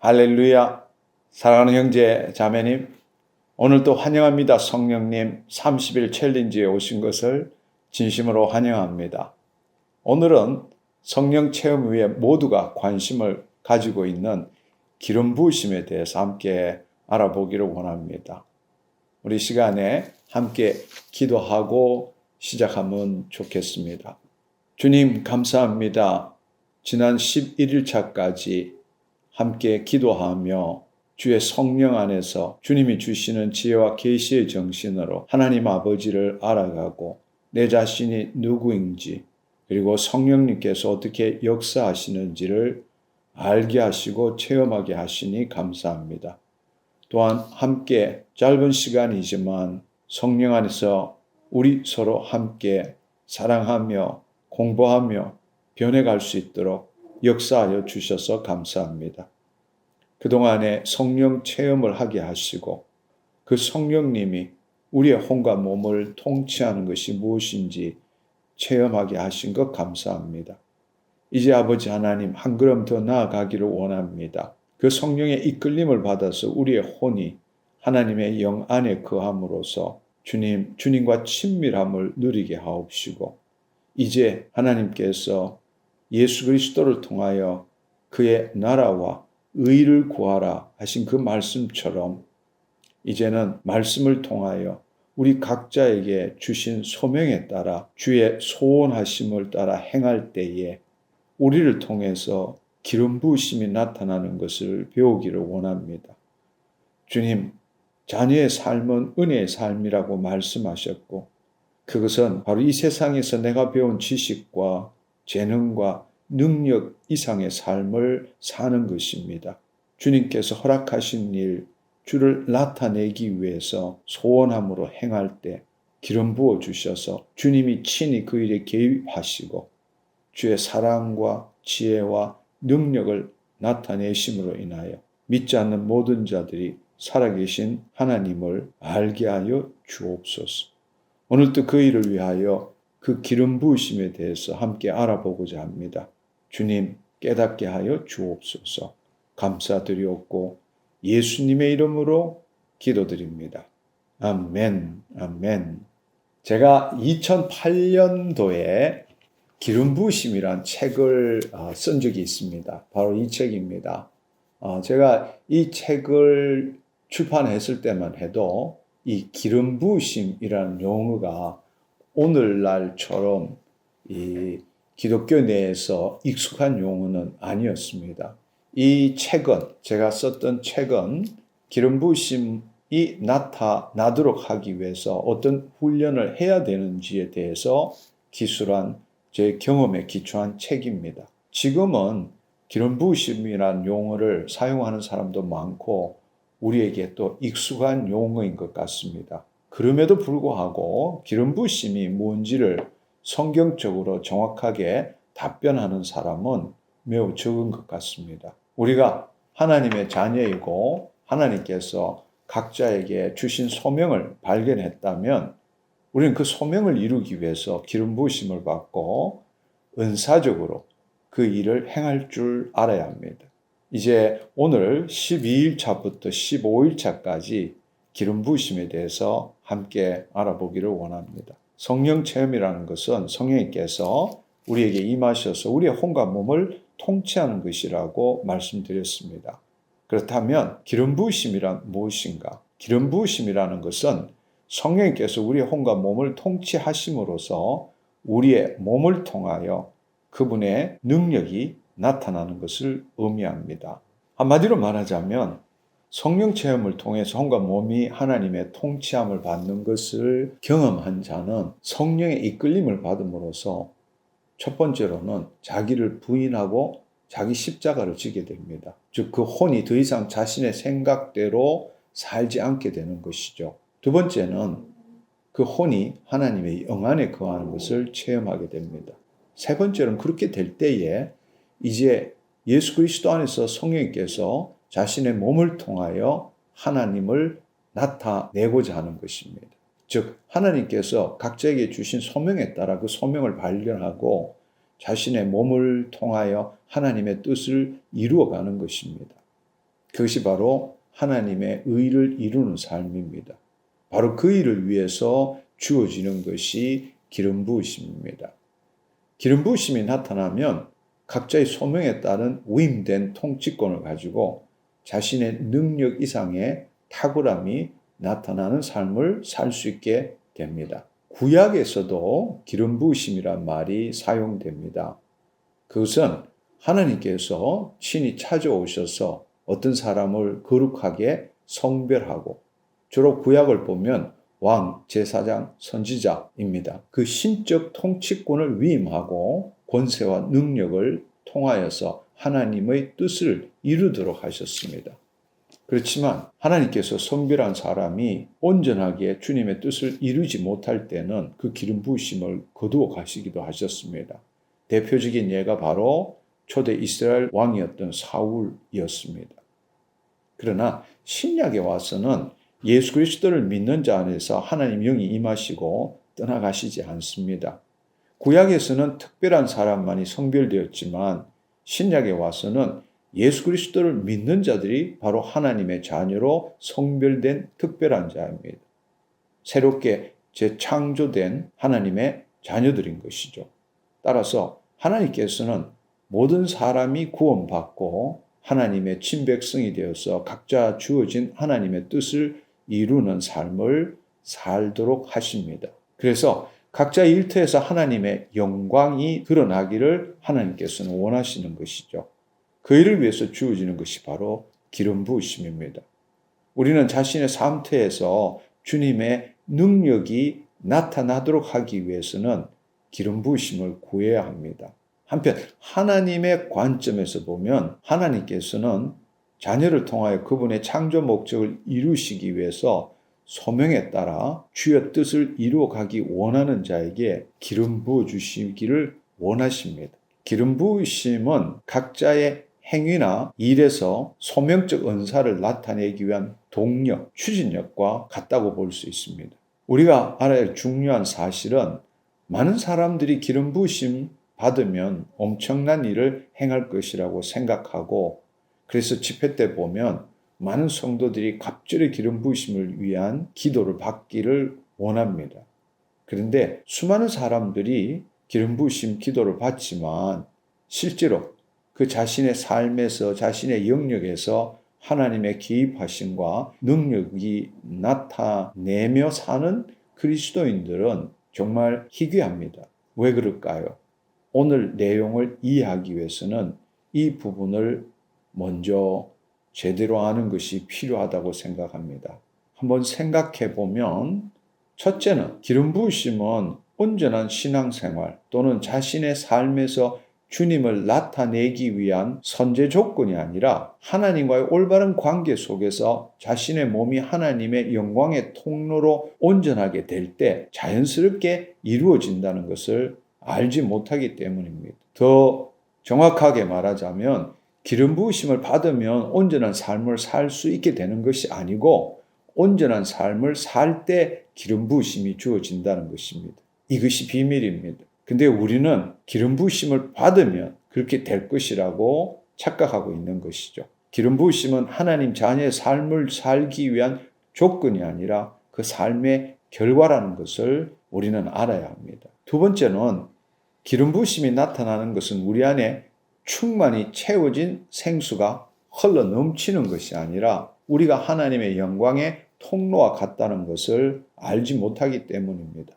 할렐루야. 사랑하는 형제 자매님, 오늘도 환영합니다. 성령님 30일 챌린지에 오신 것을 진심으로 환영합니다. 오늘은 성령 체험 위에 모두가 관심을 가지고 있는 기름 부으심에 대해서 함께 알아보기를 원합니다. 우리 시간에 함께 기도하고 시작하면 좋겠습니다. 주님 감사합니다. 지난 11일차까지 함께 기도하며 주의 성령 안에서 주님이 주시는 지혜와 계시의 정신으로 하나님 아버지를 알아가고 내 자신이 누구인지 그리고 성령님께서 어떻게 역사하시는지를 알게 하시고 체험하게 하시니 감사합니다. 또한 함께 짧은 시간이지만 성령 안에서 우리 서로 함께 사랑하며 공부하며 변해갈 수 있도록 역사하여 주셔서 감사합니다. 그동안에 성령 체험을 하게 하시고 그 성령님이 우리의 혼과 몸을 통치하는 것이 무엇인지 체험하게 하신 것 감사합니다. 이제 아버지 하나님 한 걸음 더 나아가기를 원합니다. 그 성령의 이끌림을 받아서 우리의 혼이 하나님의 영 안에 거함으로써 주님과 친밀함을 누리게 하옵시고 이제 하나님께서 예수 그리스도를 통하여 그의 나라와 의를 구하라 하신 그 말씀처럼 이제는 말씀을 통하여 우리 각자에게 주신 소명에 따라 주의 소원하심을 따라 행할 때에 우리를 통해서 기름 부으심이 나타나는 것을 배우기를 원합니다. 주님, 자녀의 삶은 은혜의 삶이라고 말씀하셨고 그것은 바로 이 세상에서 내가 배운 지식과 재능과 능력 이상의 삶을 사는 것입니다. 주님께서 허락하신 일, 주를 나타내기 위해서 소원함으로 행할 때 기름 부어 주셔서 주님이 친히 그 일에 개입하시고 주의 사랑과 지혜와 능력을 나타내심으로 인하여 믿지 않는 모든 자들이 살아계신 하나님을 알게 하여 주옵소서. 오늘도 그 일을 위하여 그 기름 부으심에 대해서 함께 알아보고자 합니다. 주님 깨닫게 하여 주옵소서. 감사드리옵고 예수님의 이름으로 기도드립니다. 아멘, 아멘. 제가 2008년도에 기름 부으심이란 책을 쓴 적이 있습니다. 바로 이 책입니다. 제가 이 책을 출판했을 때만 해도 이 기름 부으심이라는 용어가 오늘날처럼 이 기독교 내에서 익숙한 용어는 아니었습니다. 이 책은 제가 썼던 책은 기름 부으심이 나타나도록 하기 위해서 어떤 훈련을 해야 되는지에 대해서 기술한 제 경험에 기초한 책입니다. 지금은 기름 부으심이라는 용어를 사용하는 사람도 많고 우리에게 또 익숙한 용어인 것 같습니다. 그럼에도 불구하고 기름 부으심이 뭔지를 성경적으로 정확하게 답변하는 사람은 매우 적은 것 같습니다. 우리가 하나님의 자녀이고 하나님께서 각자에게 주신 소명을 발견했다면 우리는 그 소명을 이루기 위해서 기름 부으심을 받고 은사적으로 그 일을 행할 줄 알아야 합니다. 이제 오늘 12일차부터 15일차까지 기름 부으심에 대해서 함께 알아보기를 원합니다. 성령 체험이라는 것은 성령님께서 우리에게 임하셔서 우리의 혼과 몸을 통치하는 것이라고 말씀드렸습니다. 그렇다면 기름 부으심이란 무엇인가? 기름 부으심이라는 것은 성령님께서 우리의 혼과 몸을 통치하심으로써 우리의 몸을 통하여 그분의 능력이 나타나는 것을 의미합니다. 한마디로 말하자면 성령 체험을 통해서 혼과 몸이 하나님의 통치함을 받는 것을 경험한 자는 성령의 이끌림을 받음으로써 첫 번째로는 자기를 부인하고 자기 십자가를 지게 됩니다. 즉 그 혼이 더 이상 자신의 생각대로 살지 않게 되는 것이죠. 두 번째는 그 혼이 하나님의 영 안에 거하는 것을 체험하게 됩니다. 세 번째는 그렇게 될 때에 이제 예수 그리스도 안에서 성령님께서 자신의 몸을 통하여 하나님을 나타내고자 하는 것입니다. 즉 하나님께서 각자에게 주신 소명에 따라 그 소명을 발견하고 자신의 몸을 통하여 하나님의 뜻을 이루어가는 것입니다. 그것이 바로 하나님의 의를 이루는 삶입니다. 바로 그 일을 위해서 주어지는 것이 기름 부으심입니다. 기름 부으심이 나타나면 각자의 소명에 따른 위임된 통치권을 가지고 자신의 능력 이상의 탁월함이 나타나는 삶을 살 수 있게 됩니다. 구약에서도 기름 부으심이란 말이 사용됩니다. 그것은 하나님께서 친히 찾아오셔서 어떤 사람을 거룩하게 성별하고, 주로 구약을 보면 왕, 제사장, 선지자입니다. 그 신적 통치권을 위임하고 권세와 능력을 통하여서 하나님의 뜻을 이루도록 하셨습니다. 그렇지만 하나님께서 성별한 사람이 온전하게 주님의 뜻을 이루지 못할 때는 그 기름 부으심을 거두어 가시기도 하셨습니다. 대표적인 예가 바로 초대 이스라엘 왕이었던 사울이었습니다. 그러나 신약에 와서는 예수 그리스도를 믿는 자 안에서 하나님 영이 임하시고 떠나가시지 않습니다. 구약에서는 특별한 사람만이 성별되었지만 신약에 와서는 예수 그리스도를 믿는 자들이 바로 하나님의 자녀로 성별된 특별한 자입니다. 새롭게 재창조된 하나님의 자녀들인 것이죠. 따라서 하나님께서는 모든 사람이 구원받고 하나님의 친백성이 되어서 각자 주어진 하나님의 뜻을 이루는 삶을 살도록 하십니다. 그래서 각자 일터에서 하나님의 영광이 드러나기를 하나님께서는 원하시는 것이죠. 그 일을 위해서 주어지는 것이 바로 기름 부으심입니다. 우리는 자신의 삶터에서 주님의 능력이 나타나도록 하기 위해서는 기름 부으심을 구해야 합니다. 한편 하나님의 관점에서 보면 하나님께서는 자녀를 통하여 그분의 창조 목적을 이루시기 위해서 소명에 따라 주의 뜻을 이루어가기 원하는 자에게 기름 부어주시기를 원하십니다. 기름 부으심은 각자의 행위나 일에서 소명적 은사를 나타내기 위한 동력, 추진력과 같다고 볼 수 있습니다. 우리가 알아야 할 중요한 사실은 많은 사람들이 기름 부으심 받으면 엄청난 일을 행할 것이라고 생각하고, 그래서 집회 때 보면 많은 성도들이 갑절의 기름 부으심을 위한 기도를 받기를 원합니다. 그런데 수많은 사람들이 기름 부으심 기도를 받지만 실제로 그 자신의 삶에서, 자신의 영역에서 하나님의 개입하심과 능력이 나타내며 사는 그리스도인들은 정말 희귀합니다. 왜 그럴까요? 오늘 내용을 이해하기 위해서는 이 부분을 먼저 제대로 아는 것이 필요하다고 생각합니다. 한번 생각해 보면, 첫째는 기름 부으심은 온전한 신앙생활 또는 자신의 삶에서 주님을 나타내기 위한 선제 조건이 아니라 하나님과의 올바른 관계 속에서 자신의 몸이 하나님의 영광의 통로로 온전하게 될 때 자연스럽게 이루어진다는 것을 알지 못하기 때문입니다. 더 정확하게 말하자면 기름 부으심을 받으면 온전한 삶을 살 수 있게 되는 것이 아니고 온전한 삶을 살 때 기름 부으심이 주어진다는 것입니다. 이것이 비밀입니다. 근데 우리는 기름 부으심을 받으면 그렇게 될 것이라고 착각하고 있는 것이죠. 기름 부으심은 하나님 자녀의 삶을 살기 위한 조건이 아니라 그 삶의 결과라는 것을 우리는 알아야 합니다. 두 번째는 기름 부으심이 나타나는 것은 우리 안에 충만히 채워진 생수가 흘러 넘치는 것이 아니라 우리가 하나님의 영광의 통로와 같다는 것을 알지 못하기 때문입니다.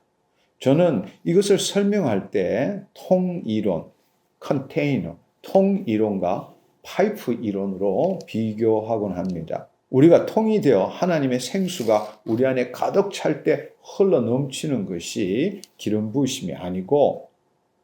저는 이것을 설명할 때 통이론, 컨테이너, 통이론과 파이프 이론으로 비교하곤 합니다. 우리가 통이 되어 하나님의 생수가 우리 안에 가득 찰 때 흘러 넘치는 것이 기름 부으심이 아니고,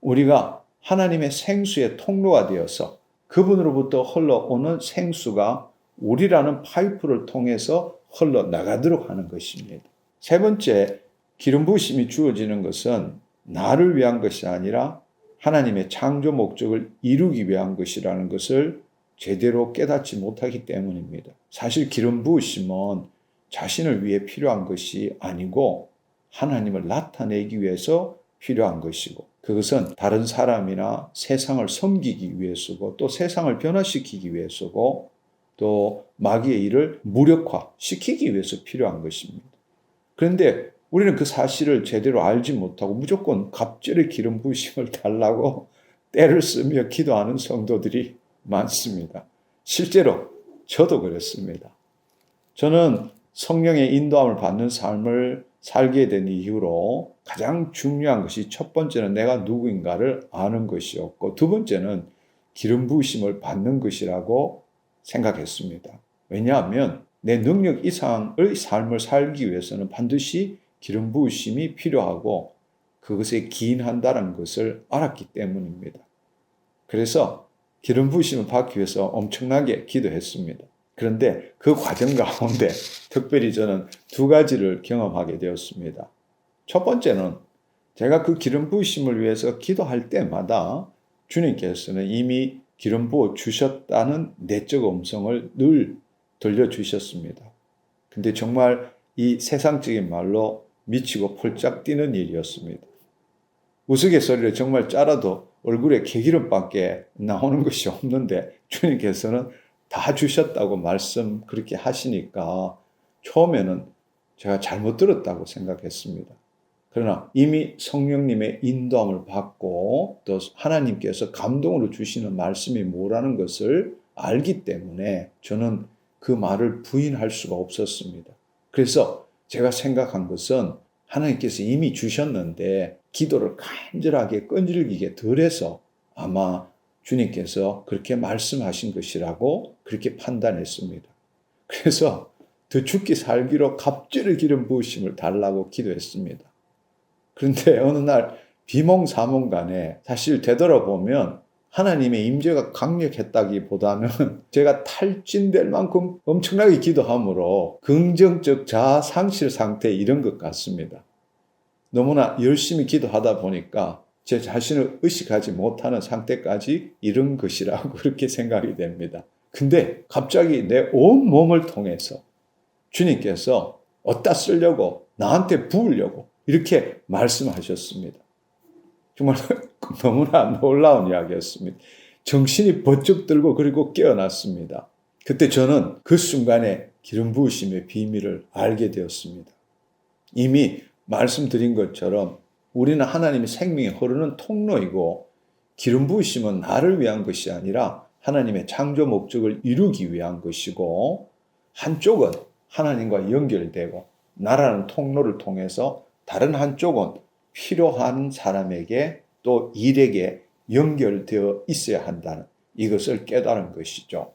우리가 하나님의 생수의 통로가 되어서 그분으로부터 흘러오는 생수가 우리라는 파이프를 통해서 흘러나가도록 하는 것입니다. 세 번째, 기름 부으심이 주어지는 것은 나를 위한 것이 아니라 하나님의 창조 목적을 이루기 위한 것이라는 것을 제대로 깨닫지 못하기 때문입니다. 사실 기름 부으심은 자신을 위해 필요한 것이 아니고 하나님을 나타내기 위해서 필요한 것이고, 그것은 다른 사람이나 세상을 섬기기 위해서고 또 세상을 변화시키기 위해서고 또 마귀의 일을 무력화시키기 위해서 필요한 것입니다. 그런데 우리는 그 사실을 제대로 알지 못하고 무조건 갑절의 기름 부으심을 달라고 때를 쓰며 기도하는 성도들이 많습니다. 실제로 저도 그랬습니다. 저는 성령의 인도함을 받는 삶을 살게 된 이후로 가장 중요한 것이 첫 번째는 내가 누구인가를 아는 것이었고 두 번째는 기름 부으심을 받는 것이라고 생각했습니다. 왜냐하면 내 능력 이상의 삶을 살기 위해서는 반드시 기름 부으심이 필요하고 그것에 기인한다는 것을 알았기 때문입니다. 그래서 기름 부으심을 받기 위해서 엄청나게 기도했습니다. 그런데 그 과정 가운데 특별히 저는 두 가지를 경험하게 되었습니다. 첫 번째는 제가 그 기름 부으심을 위해서 기도할 때마다 주님께서는 이미 기름 부어 주셨다는 내적 음성을 늘 들려주셨습니다. 근데 정말 이 세상적인 말로 미치고 폴짝 뛰는 일이었습니다. 우스갯소리를 정말 짜라도 얼굴에 개기름밖에 나오는 것이 없는데 주님께서는 다 주셨다고 말씀 그렇게 하시니까 처음에는 제가 잘못 들었다고 생각했습니다. 그러나 이미 성령님의 인도함을 받고 또 하나님께서 감동으로 주시는 말씀이 뭐라는 것을 알기 때문에 저는 그 말을 부인할 수가 없었습니다. 그래서 제가 생각한 것은 하나님께서 이미 주셨는데 기도를 간절하게 끈질기게 덜해서 아마 주님께서 그렇게 말씀하신 것이라고 그렇게 판단했습니다. 그래서 더 죽기 살기로 갑절의 기름 부으심을 달라고 기도했습니다. 그런데 어느 날 비몽사몽간에 사실 되돌아보면 하나님의 임재가 강력했다기보다는 제가 탈진될 만큼 엄청나게 기도함으로 긍정적 자아 상실 상태에 이른 것 같습니다. 너무나 열심히 기도하다 보니까 제 자신을 의식하지 못하는 상태까지 이른 것이라고 그렇게 생각이 됩니다. 근데 갑자기 내 온몸을 통해서 주님께서 어디다 쓰려고 나한테 부으려고 이렇게 말씀하셨습니다. 정말 너무나 놀라운 이야기였습니다. 정신이 번쩍 들고 그리고 깨어났습니다. 그때 저는 그 순간에 기름 부으심의 비밀을 알게 되었습니다. 이미 말씀드린 것처럼 우리는 하나님의 생명이 흐르는 통로이고 기름 부으심은 나를 위한 것이 아니라 하나님의 창조 목적을 이루기 위한 것이고 한쪽은 하나님과 연결되고 나라는 통로를 통해서 다른 한쪽은 필요한 사람에게 또 일에게 연결되어 있어야 한다는 이것을 깨달은 것이죠.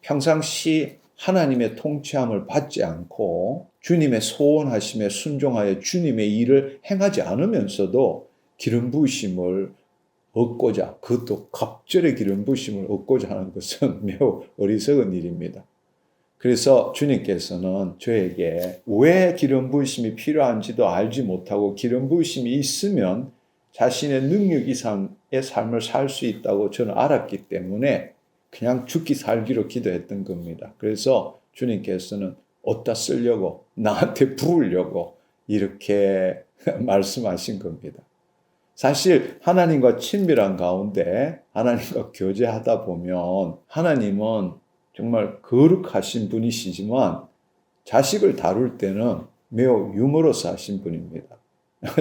평상시 하나님의 통치함을 받지 않고 주님의 소원하심에 순종하여 주님의 일을 행하지 않으면서도 기름 부으심을 얻고자 그것도 갑절의 기름 부으심을 얻고자 하는 것은 매우 어리석은 일입니다. 그래서 주님께서는 저에게 왜 기름 부으심이 필요한지도 알지 못하고 기름 부으심이 있으면 자신의 능력 이상의 삶을 살 수 있다고 저는 알았기 때문에 그냥 죽기 살기로 기도했던 겁니다. 그래서 주님께서는 어디다 쓰려고 나한테 부으려고 이렇게 말씀하신 겁니다. 사실 하나님과 친밀한 가운데 하나님과 교제하다 보면 하나님은 정말 거룩하신 분이시지만 자식을 다룰 때는 매우 유머러스 하신 분입니다.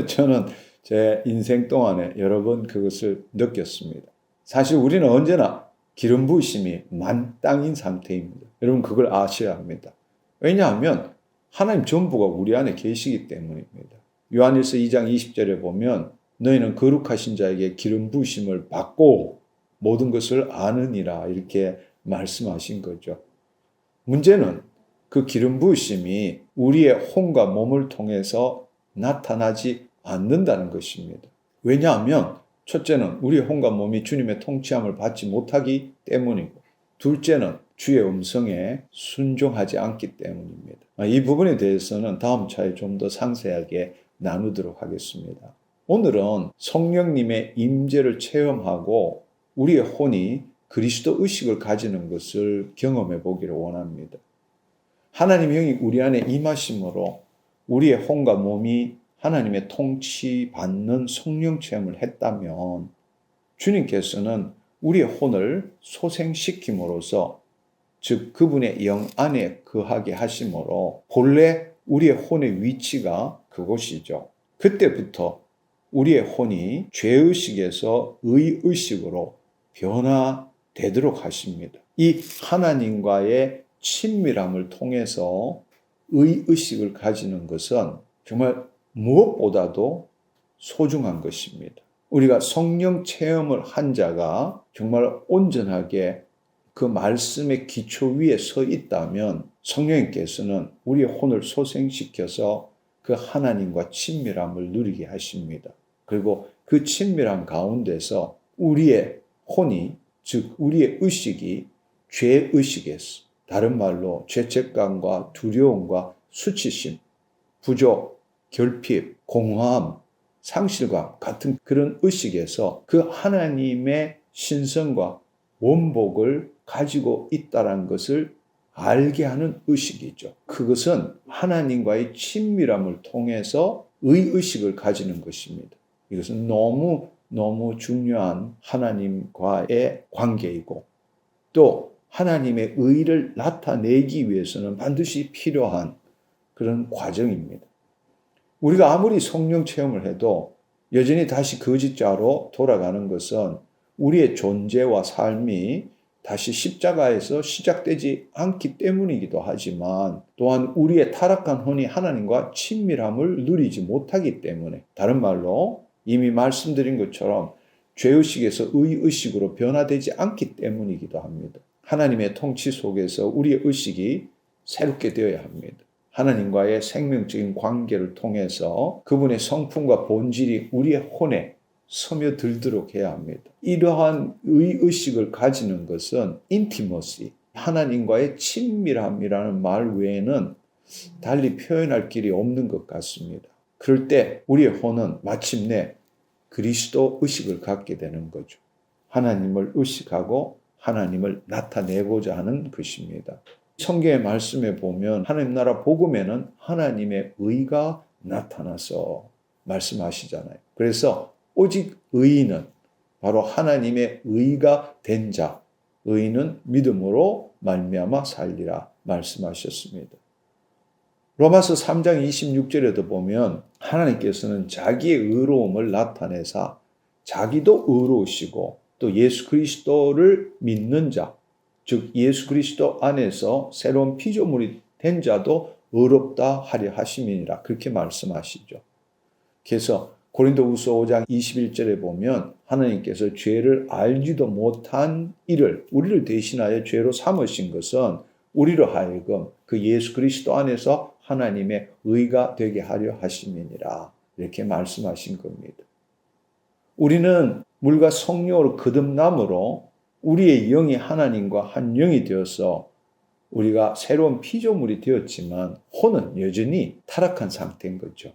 저는 제 인생 동안에 여러 번 그것을 느꼈습니다. 사실 우리는 언제나 기름 부으심이 만땅인 상태입니다. 여러분 그걸 아셔야 합니다. 왜냐하면 하나님 전부가 우리 안에 계시기 때문입니다. 요한일서 2장 20절에 보면 너희는 거룩하신 자에게 기름 부으심을 받고 모든 것을 아느니라 이렇게 말씀하신 거죠. 문제는 그 기름 부으심이 우리의 혼과 몸을 통해서 나타나지 않는다는 것입니다. 왜냐하면 첫째는 우리의 혼과 몸이 주님의 통치함을 받지 못하기 때문이고 둘째는 주의 음성에 순종하지 않기 때문입니다. 이 부분에 대해서는 다음 차에 좀 더 상세하게 나누도록 하겠습니다. 오늘은 성령님의 임재를 체험하고 우리의 혼이 그리스도 의식을 가지는 것을 경험해 보기를 원합니다. 하나님의 영이 우리 안에 임하심으로 우리의 혼과 몸이 하나님의 통치받는 성령 체험을 했다면 주님께서는 우리의 혼을 소생시킴으로써 즉 그분의 영 안에 거하게 하심으로 본래 우리의 혼의 위치가 그곳이죠. 그때부터 우리의 혼이 죄의식에서 의의식으로 변화되도록 하십니다. 이 하나님과의 친밀함을 통해서 의의식을 가지는 것은 정말 무엇보다도 소중한 것입니다. 우리가 성령 체험을 한 자가 정말 온전하게 그 말씀의 기초 위에 서 있다면 성령님께서는 우리의 혼을 소생시켜서 그 하나님과 친밀함을 누리게 하십니다. 그리고 그 친밀함 가운데서 우리의 혼이, 즉 우리의 의식이 죄의식에서, 다른 말로 죄책감과 두려움과 수치심, 부족, 결핍, 공허함, 상실감 같은 그런 의식에서 그 하나님의 신성과 원복을 가지고 있다는 것을 알게 하는 의식이죠. 그것은 하나님과의 친밀함을 통해서 의의식을 가지는 것입니다. 이것은 너무 중요한 하나님과의 관계이고 또 하나님의 의를 나타내기 위해서는 반드시 필요한 그런 과정입니다. 우리가 아무리 성령 체험을 해도 여전히 다시 거짓자로 돌아가는 것은 우리의 존재와 삶이 다시 십자가에서 시작되지 않기 때문이기도 하지만 또한 우리의 타락한 혼이 하나님과 친밀함을 누리지 못하기 때문에, 다른 말로 이미 말씀드린 것처럼 죄의식에서 의의식으로 변화되지 않기 때문이기도 합니다. 하나님의 통치 속에서 우리의 의식이 새롭게 되어야 합니다. 하나님과의 생명적인 관계를 통해서 그분의 성품과 본질이 우리의 혼에 스며들도록 해야 합니다. 이러한 의의식을 가지는 것은 인티머시, 하나님과의 친밀함이라는 말 외에는 달리 표현할 길이 없는 것 같습니다. 그럴 때 우리의 혼은 마침내 그리스도 의식을 갖게 되는 거죠. 하나님을 의식하고 하나님을 나타내고자 하는 것입니다. 성경의 말씀에 보면 하나님 나라 복음에는 하나님의 의가 나타나서 말씀하시잖아요. 그래서 오직 의인은 바로 하나님의 의가 된 자, 의인은 믿음으로 말미암아 살리라 말씀하셨습니다. 로마서 3장 26절에도 보면 하나님께서는 자기의 의로움을 나타내사 자기도 의로우시고 또 예수 그리스도를 믿는 자, 즉 예수 그리스도 안에서 새로운 피조물이 된 자도 의롭다 하려 하심이니라, 그렇게 말씀하시죠. 그래서 고린도후서 5장 21절에 보면 하나님께서 죄를 알지도 못한 이를 우리를 대신하여 죄로 삼으신 것은 우리로 하여금 그 예수 그리스도 안에서 하나님의 의가 되게 하려 하심이니라, 이렇게 말씀하신 겁니다. 우리는 물과 성령으로 거듭남으로 우리의 영이 하나님과 한 영이 되어서 우리가 새로운 피조물이 되었지만 혼은 여전히 타락한 상태인 거죠.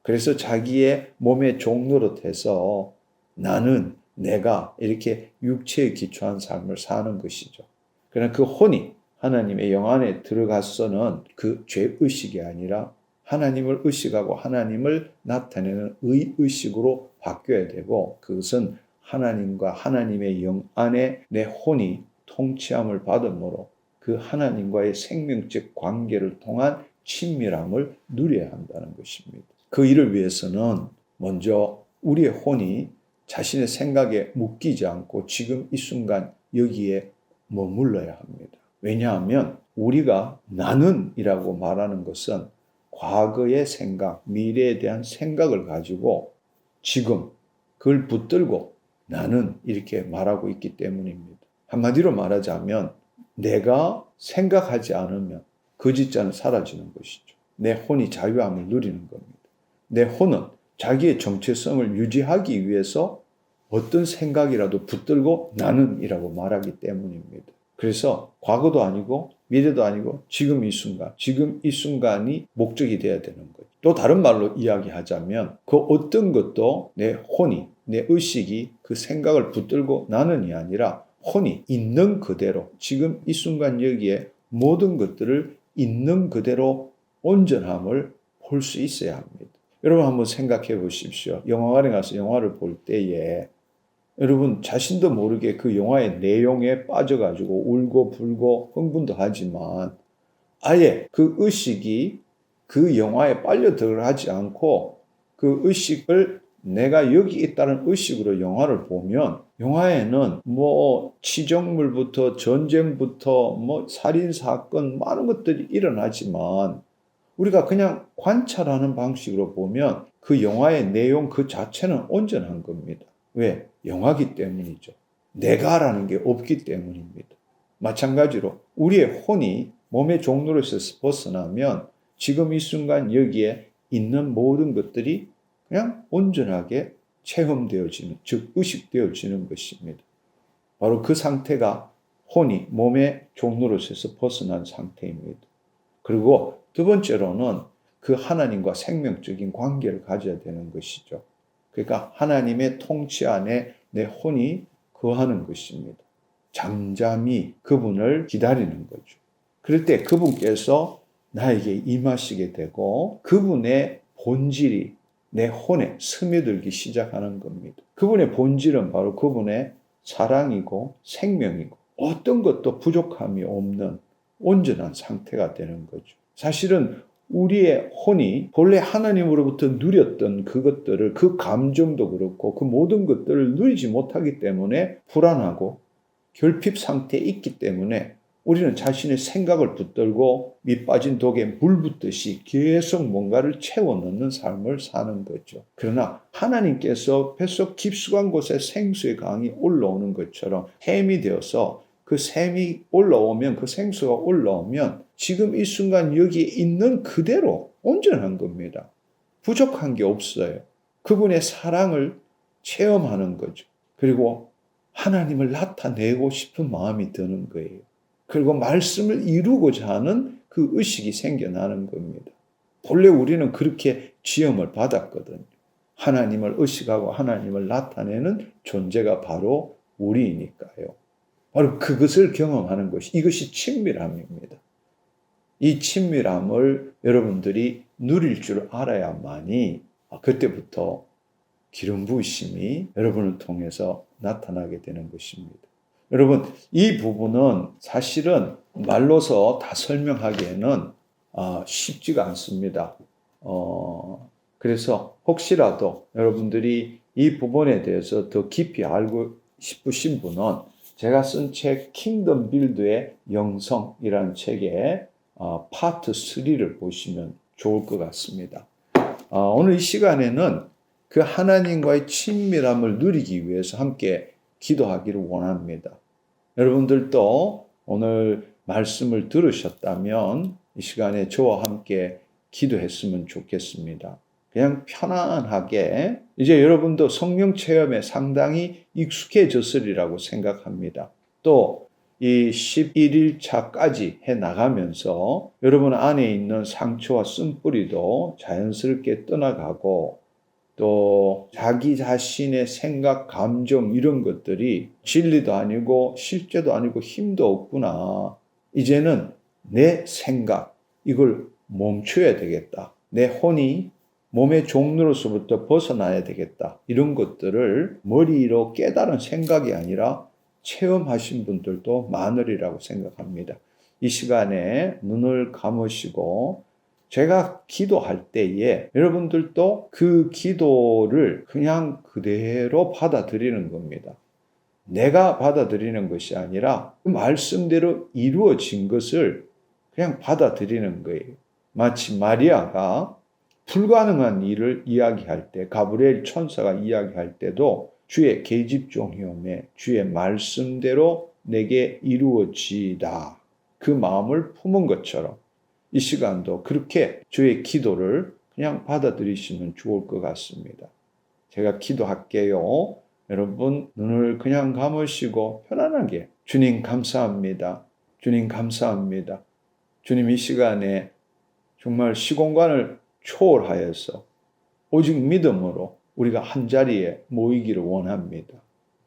그래서 자기의 몸의 종노릇해서 나는, 내가 이렇게 육체에 기초한 삶을 사는 것이죠. 그러나 그 혼이 하나님의 영 안에 들어가서는 그 죄의식이 아니라 하나님을 의식하고 하나님을 나타내는 의의식으로 바뀌어야 되고, 그것은 하나님과 하나님의 영 안에 내 혼이 통치함을 받음으로 그 하나님과의 생명적 관계를 통한 친밀함을 누려야 한다는 것입니다. 그 일을 위해서는 먼저 우리의 혼이 자신의 생각에 묶이지 않고 지금 이 순간 여기에 머물러야 합니다. 왜냐하면 우리가 나는이라고 말하는 것은 과거의 생각, 미래에 대한 생각을 가지고 지금 그걸 붙들고 나는 이렇게 말하고 있기 때문입니다. 한마디로 말하자면 내가 생각하지 않으면 거짓자는 사라지는 것이죠. 내 혼이 자유함을 누리는 겁니다. 내 혼은 자기의 정체성을 유지하기 위해서 어떤 생각이라도 붙들고 나는이라고 말하기 때문입니다. 그래서 과거도 아니고 미래도 아니고 지금 이 순간이 목적이 되어야 되는 거예요. 또 다른 말로 이야기하자면 그 어떤 것도 내 혼이, 내 의식이 그 생각을 붙들고 나는이 아니라 혼이 있는 그대로 지금 이 순간 여기에 모든 것들을 있는 그대로 온전함을 볼 수 있어야 합니다. 여러분 한번 생각해 보십시오. 영화관에 가서 영화를 볼 때에 여러분 자신도 모르게 그 영화의 내용에 빠져가지고 울고 불고 흥분도 하지만 아예 그 의식이 그 영화에 빨려 들어가지 않고 그 의식을 내가 여기 있다는 의식으로 영화를 보면 영화에는 뭐 치정물부터 전쟁부터 뭐 살인사건 많은 것들이 일어나지만 우리가 그냥 관찰하는 방식으로 보면 그 영화의 내용 그 자체는 온전한 겁니다. 왜? 영화기 때문이죠. 내가라는 게 없기 때문입니다. 마찬가지로 우리의 혼이 몸의 종로에서 벗어나면 지금 이 순간 여기에 있는 모든 것들이 그냥 온전하게 체험되어지는, 즉 의식되어지는 것입니다. 바로 그 상태가 혼이 몸의 종로로서 벗어난 상태입니다. 그리고 두 번째로는 그 하나님과 생명적인 관계를 가져야 되는 것이죠. 그러니까 하나님의 통치 안에 내 혼이 거하는 것입니다. 잠잠히 그분을 기다리는 거죠. 그럴 때 그분께서 나에게 임하시게 되고 그분의 본질이 내 혼에 스며들기 시작하는 겁니다. 그분의 본질은 바로 그분의 사랑이고 생명이고 어떤 것도 부족함이 없는 온전한 상태가 되는 거죠. 사실은 우리의 혼이 본래 하나님으로부터 누렸던 그것들을, 그 감정도 그렇고 그 모든 것들을 누리지 못하기 때문에 불안하고 결핍 상태에 있기 때문에 우리는 자신의 생각을 붙들고 밑 빠진 독에 물 붓듯이 계속 뭔가를 채워 넣는 삶을 사는 거죠. 그러나 하나님께서 뱃속 깊숙한 곳에 생수의 강이 올라오는 것처럼 햄이 되어서 그 샘이 올라오면, 그 생수가 올라오면 지금 이 순간 여기에 있는 그대로 온전한 겁니다. 부족한 게 없어요. 그분의 사랑을 체험하는 거죠. 그리고 하나님을 나타내고 싶은 마음이 드는 거예요. 그리고 말씀을 이루고자 하는 그 의식이 생겨나는 겁니다. 본래 우리는 그렇게 지음을 받았거든요. 하나님을 의식하고 하나님을 나타내는 존재가 바로 우리이니까요. 바로 그것을 경험하는 것이, 이것이 친밀함입니다. 이 친밀함을 여러분들이 누릴 줄 알아야만이 그때부터 기름 부으심이 여러분을 통해서 나타나게 되는 것입니다. 여러분, 이 부분은 사실은 말로서 다 설명하기에는 쉽지가 않습니다. 그래서 혹시라도 여러분들이 이 부분에 대해서 더 깊이 알고 싶으신 분은 제가 쓴 책 킹덤 빌드의 영성이라는 책의 파트 3를 보시면 좋을 것 같습니다. 오늘 이 시간에는 그 하나님과의 친밀함을 누리기 위해서 함께 기도하기를 원합니다. 여러분들도 오늘 말씀을 들으셨다면 이 시간에 저와 함께 기도했으면 좋겠습니다. 그냥 편안하게 이제 여러분도 성령 체험에 상당히 익숙해졌으리라고 생각합니다. 또 이 11일차까지 해 나가면서 여러분 안에 있는 상처와 쓴뿌리도 자연스럽게 떠나가고 또 자기 자신의 생각, 감정 이런 것들이 진리도 아니고 실제도 아니고 힘도 없구나. 이제는 내 생각, 이걸 멈춰야 되겠다. 내 혼이 몸의 종로로서부터 벗어나야 되겠다. 이런 것들을 머리로 깨달은 생각이 아니라 체험하신 분들도 많으리라고 생각합니다. 이 시간에 눈을 감으시고 제가 기도할 때에 여러분들도 그 기도를 그냥 그대로 받아들이는 겁니다. 내가 받아들이는 것이 아니라 그 말씀대로 이루어진 것을 그냥 받아들이는 거예요. 마치 마리아가 불가능한 일을 이야기할 때, 가브리엘 천사가 이야기할 때도 주의 계집종이오매 주의 말씀대로 내게 이루어지다. 그 마음을 품은 것처럼 이 시간도 그렇게 주의 기도를 그냥 받아들이시면 좋을 것 같습니다. 제가 기도할게요. 여러분 눈을 그냥 감으시고 편안하게 주님 감사합니다. 주님 감사합니다. 주님 이 시간에 정말 시공간을 초월하여서 오직 믿음으로 우리가 한자리에 모이기를 원합니다.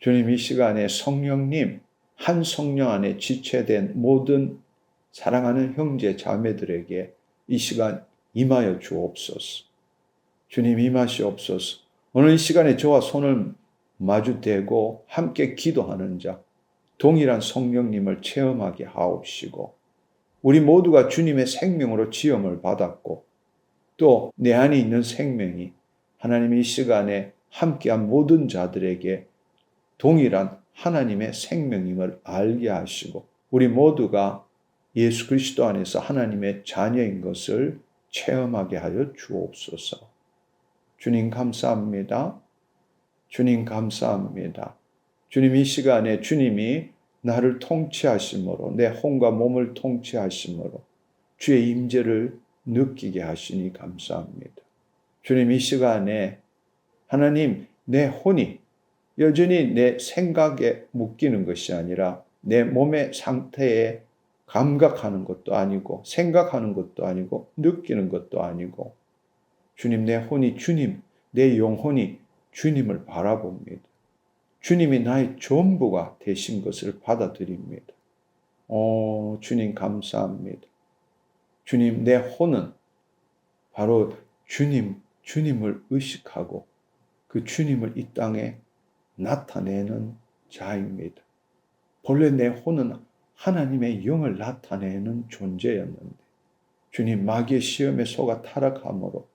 주님 이 시간에 성령님 한 성령 안에 지체된 모든 사랑하는 형제 자매들에게 이 시간 임하여 주옵소서. 주님 임하시옵소서. 오늘 이 시간에 저와 손을 마주대고 함께 기도하는 자, 동일한 성령님을 체험하게 하옵시고 우리 모두가 주님의 생명으로 지음을 받았고 또 내 안에 있는 생명이 하나님의 이 시간에 함께한 모든 자들에게 동일한 하나님의 생명임을 알게 하시고 우리 모두가 예수 그리스도 안에서 하나님의 자녀인 것을 체험하게 하여 주옵소서. 주님 감사합니다. 주님 감사합니다. 주님 이 시간에 주님이 나를 통치하심으로 내 혼과 몸을 통치하심으로 주의 임재를 느끼게 하시니 감사합니다. 주님 이 시간에 하나님 내 혼이 여전히 내 생각에 묶이는 것이 아니라 내 몸의 상태에 감각하는 것도 아니고 생각하는 것도 아니고 느끼는 것도 아니고 주님 내 혼이 주님, 내 영혼이 주님을 바라봅니다. 주님이 나의 전부가 되신 것을 받아들입니다. 주님 감사합니다. 주님 내 혼은 바로 주님을 의식하고 그 주님을 이 땅에 나타내는 자입니다. 본래 내 혼은 하나님의 영을 나타내는 존재였는데 주님 마귀의 시험에 속아 타락함으로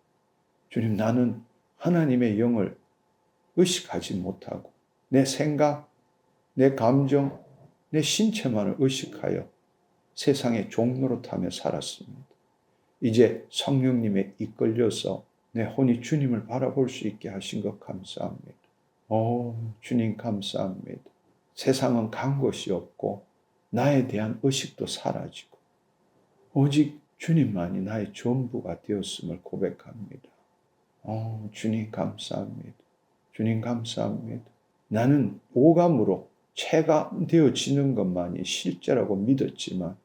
주님 나는 하나님의 영을 의식하지 못하고 내 생각, 내 감정, 내 신체만을 의식하여 세상의 종노릇하며 살았습니다. 이제 성령님에 이끌려서 내 혼이 주님을 바라볼 수 있게 하신 것 감사합니다. 주님 감사합니다. 세상은 간 것이 없고 나에 대한 의식도 사라지고 오직 주님만이 나의 전부가 되었음을 고백합니다. 주님 감사합니다. 주님 감사합니다. 나는 오감으로 체감되어지는 것만이 실제라고 믿었지만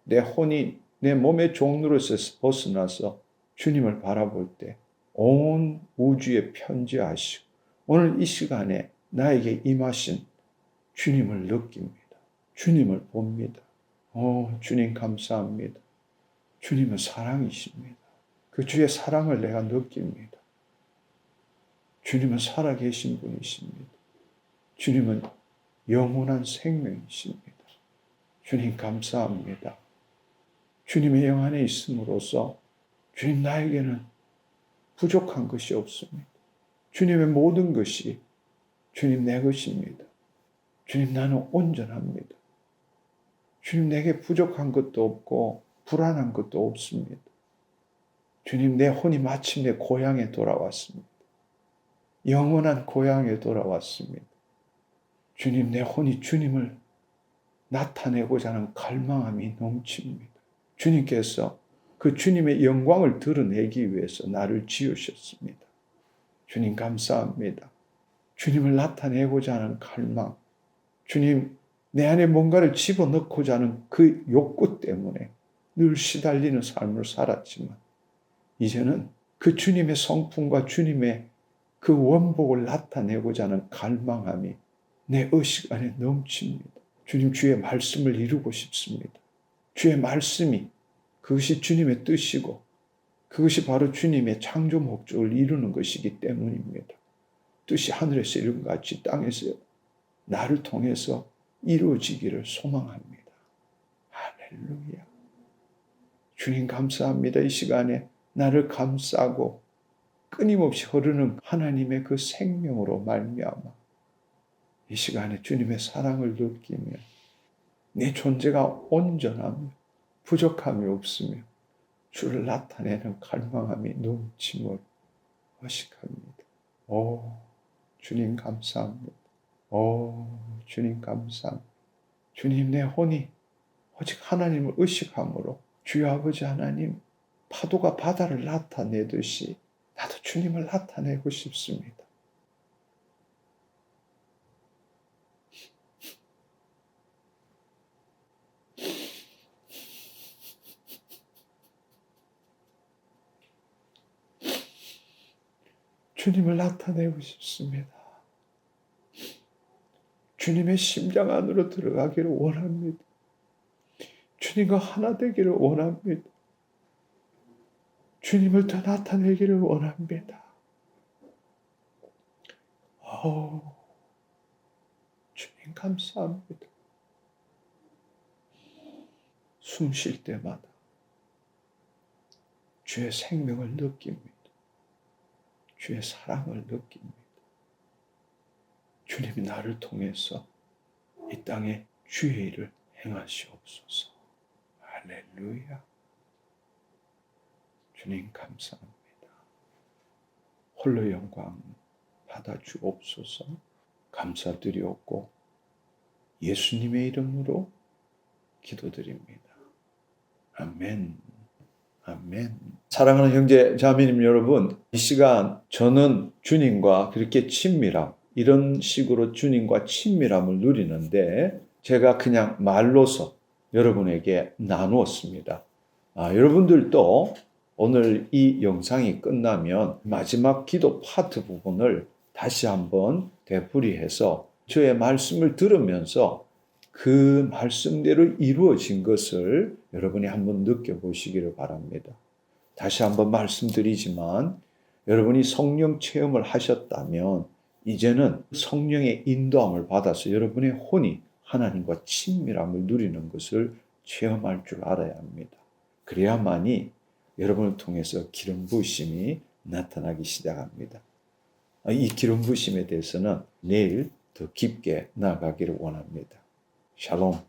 내 혼이 내 몸의 종로에서 벗어나서 주님을 바라볼 때 온 우주에 편지하시고 오늘 이 시간에 나에게 임하신 주님을 느낍니다. 주님을 봅니다. 주님 감사합니다. 주님은 사랑이십니다. 그 주의 사랑을 내가 느낍니다. 주님은 살아계신 분이십니다. 주님은 영원한 생명이십니다. 주님 감사합니다. 주님의 영 안에 있음으로써 주님 나에게는 부족한 것이 없습니다. 주님의 모든 것이 주님 내 것입니다. 주님 나는 온전합니다. 주님 내게 부족한 것도 없고 불안한 것도 없습니다. 주님 내 혼이 마침내 고향에 돌아왔습니다. 영원한 고향에 돌아왔습니다. 주님 내 혼이 주님을 나타내고자 하는 갈망함이 넘칩니다. 주님께서 그 주님의 영광을 드러내기 위해서 나를 지으셨습니다. 주님 감사합니다. 주님을 나타내고자 하는 갈망, 주님 내 안에 뭔가를 집어넣고자 하는 그 욕구 때문에 늘 시달리는 삶을 살았지만 이제는 그 주님의 성품과 주님의 그 원복을 나타내고자 하는 갈망함이 내 의식 안에 넘칩니다. 주님 주의 말씀을 이루고 싶습니다. 주의 말씀이 그것이 주님의 뜻이고 그것이 바로 주님의 창조 목적을 이루는 것이기 때문입니다. 뜻이 하늘에서 이룬 것 같이 땅에서 나를 통해서 이루어지기를 소망합니다. 할렐루야. 주님 감사합니다. 이 시간에 나를 감싸고 끊임없이 흐르는 하나님의 그 생명으로 말미암아 이 시간에 주님의 사랑을 느끼며 내 존재가 온전하며 부족함이 없으며 주를 나타내는 갈망함이 넘침을 의식합니다. 주님 감사합니다. 주님 감사합니다. 주님 내 혼이 오직 하나님을 의식함으로 주여 아버지 하나님 파도가 바다를 나타내듯이 나도 주님을 나타내고 싶습니다. 주님을 나타내고 싶습니다. 주님의 심장 안으로 들어가기를 원합니다. 주님과 하나 되기를 원합니다. 주님을 더 나타내기를 원합니다. 주님 감사합니다. 숨 쉴 때마다 주의 생명을 느낍니다. 주의 사랑을 느낍니다. 주님이 나를 통해서 이 땅에 주의 일을 행하시옵소서. 할렐루야. 주님 감사합니다. 홀로 영광 받아주옵소서. 감사드리옵고 예수님의 이름으로 기도드립니다. 아멘. 아멘. 사랑하는 형제 자매님 여러분, 이 시간 저는 주님과 그렇게 친밀함, 이런 식으로 주님과 친밀함을 누리는데 제가 그냥 말로서 여러분에게 나누었습니다. 여러분들도 오늘 이 영상이 끝나면 마지막 기도 파트 부분을 다시 한번 되풀이해서 저의 말씀을 들으면서 그 말씀대로 이루어진 것을 여러분이 한번 느껴보시기를 바랍니다. 다시 한번 말씀드리지만 여러분이 성령 체험을 하셨다면 이제는 성령의 인도함을 받아서 여러분의 혼이 하나님과 친밀함을 누리는 것을 체험할 줄 알아야 합니다. 그래야만이 여러분을 통해서 기름 부으심이 나타나기 시작합니다. 이 기름 부으심에 대해서는 내일 더 깊게 나아가기를 원합니다. 샬롬.